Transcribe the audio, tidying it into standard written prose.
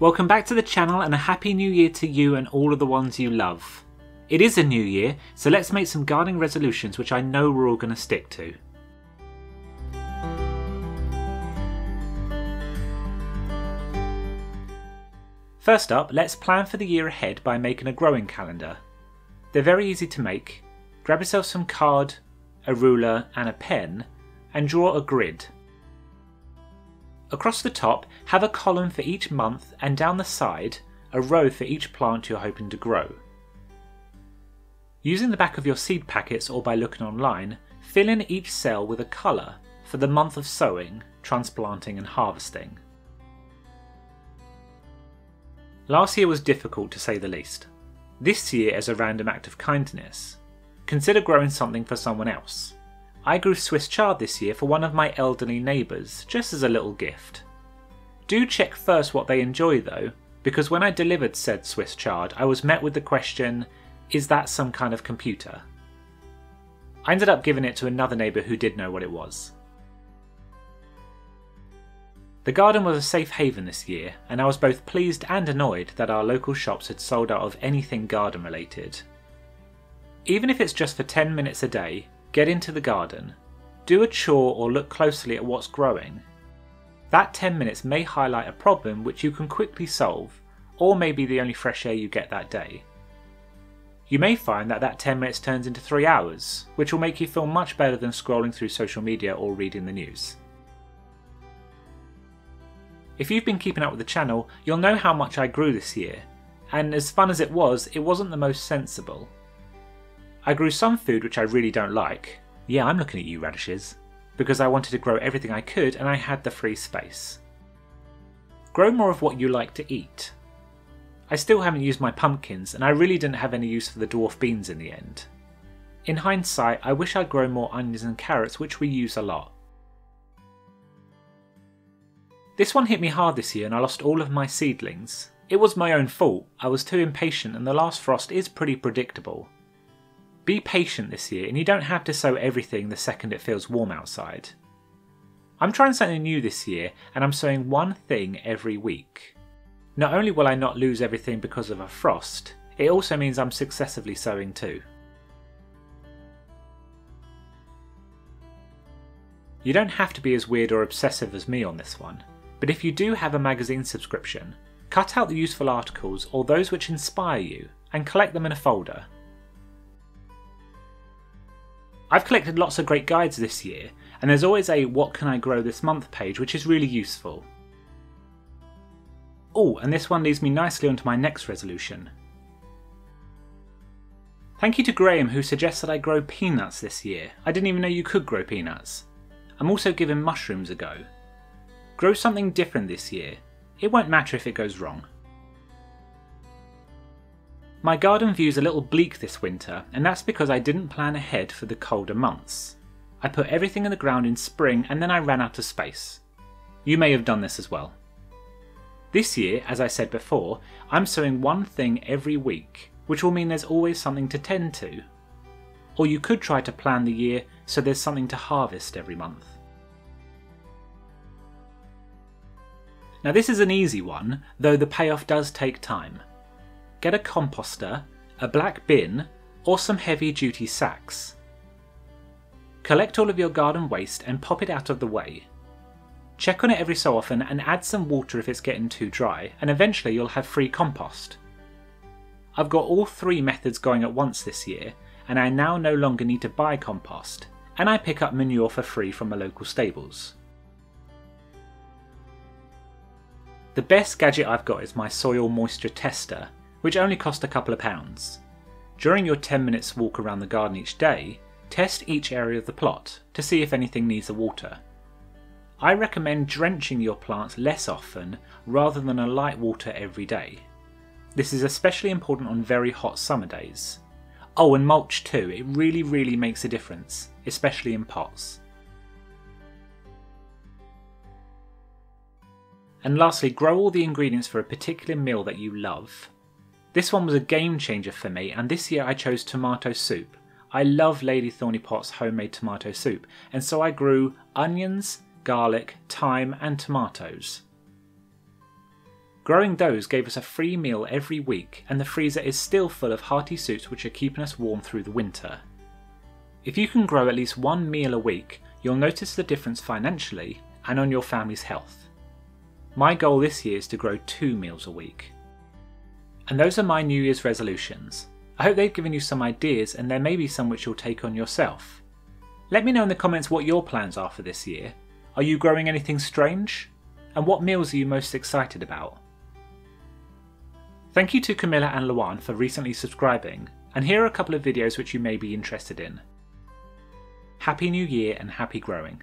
Welcome back to the channel and a happy new year to you and all of the ones you love. It is a new year, so let's make some gardening resolutions which I know we're all going to stick to. First up, let's plan for the year ahead by making a growing calendar. They're very easy to make. Grab yourself some card, a ruler and a pen and draw a grid. Across the top, have a column for each month and down the side, a row for each plant you're hoping to grow. Using the back of your seed packets or by looking online, fill in each cell with a colour for the month of sowing, transplanting and harvesting. Last year was difficult to say the least. This year, as a random act of kindness, consider growing something for someone else. I grew Swiss chard this year for one of my elderly neighbours, just as a little gift. Do check first what they enjoy though, because when I delivered said Swiss chard, I was met with the question, is that some kind of computer? I ended up giving it to another neighbour who did know what it was. The garden was a safe haven this year, and I was both pleased and annoyed that our local shops had sold out of anything garden related. Even if it's just for 10 minutes a day, get into the garden, do a chore or look closely at what's growing. That 10 minutes may highlight a problem which you can quickly solve, or may be the only fresh air you get that day. You may find that 10 minutes turns into 3 hours, which will make you feel much better than scrolling through social media or reading the news. If you've been keeping up with the channel, you'll know how much I grew this year, and as fun as it wasn't the most sensible. I grew some food which I really don't like. Yeah, I'm looking at you, radishes. Because I wanted to grow everything I could and I had the free space. Grow more of what you like to eat. I still haven't used my pumpkins and I really didn't have any use for the dwarf beans in the end. In hindsight, I wish I'd grown more onions and carrots, which we use a lot. This one hit me hard this year and I lost all of my seedlings. It was my own fault, I was too impatient and the last frost is pretty predictable. Be patient this year and you don't have to sow everything the second it feels warm outside. I'm trying something new this year and I'm sowing one thing every week. Not only will I not lose everything because of a frost, it also means I'm successively sowing too. You don't have to be as weird or obsessive as me on this one, but if you do have a magazine subscription, cut out the useful articles or those which inspire you and collect them in a folder. I've collected lots of great guides this year, and there's always a what can I grow this month page which is really useful. Oh, and this one leads me nicely onto my next resolution. Thank you to Graham who suggested I grow peanuts this year. I didn't even know you could grow peanuts. I'm also giving mushrooms a go. Grow something different this year. It won't matter if it goes wrong. My garden view's a little bleak this winter, and that's because I didn't plan ahead for the colder months. I put everything in the ground in spring and then I ran out of space. You may have done this as well. This year, as I said before, I'm sowing one thing every week, which will mean there's always something to tend to. Or you could try to plan the year so there's something to harvest every month. Now this is an easy one, though the payoff does take time. Get a composter, a black bin, or some heavy duty sacks. Collect all of your garden waste and pop it out of the way. Check on it every so often and add some water if it's getting too dry, and eventually you'll have free compost. I've got all 3 methods going at once this year, and I now no longer need to buy compost, and I pick up manure for free from the local stables. The best gadget I've got is my soil moisture tester, which only cost a couple of pounds. During your 10 minutes walk around the garden each day, test each area of the plot to see if anything needs the water. I recommend drenching your plants less often rather than a light water every day. This is especially important on very hot summer days. Oh, and mulch too, it really makes a difference, especially in pots. And lastly, grow all the ingredients for a particular meal that you love. This one was a game changer for me, and this year I chose tomato soup. I love Lady Thorny Pot's homemade tomato soup, and so I grew onions, garlic, thyme and tomatoes. Growing those gave us a free meal every week, and the freezer is still full of hearty soups which are keeping us warm through the winter. If you can grow at least one meal a week, you'll notice the difference financially and on your family's health. My goal this year is to grow 2 meals a week. And those are my New Year's resolutions. I hope they've given you some ideas, and there may be some which you'll take on yourself. Let me know in the comments what your plans are for this year. Are you growing anything strange? And what meals are you most excited about? Thank you to Camilla and Luan for recently subscribing, and here are a couple of videos which you may be interested in. Happy New Year and happy growing!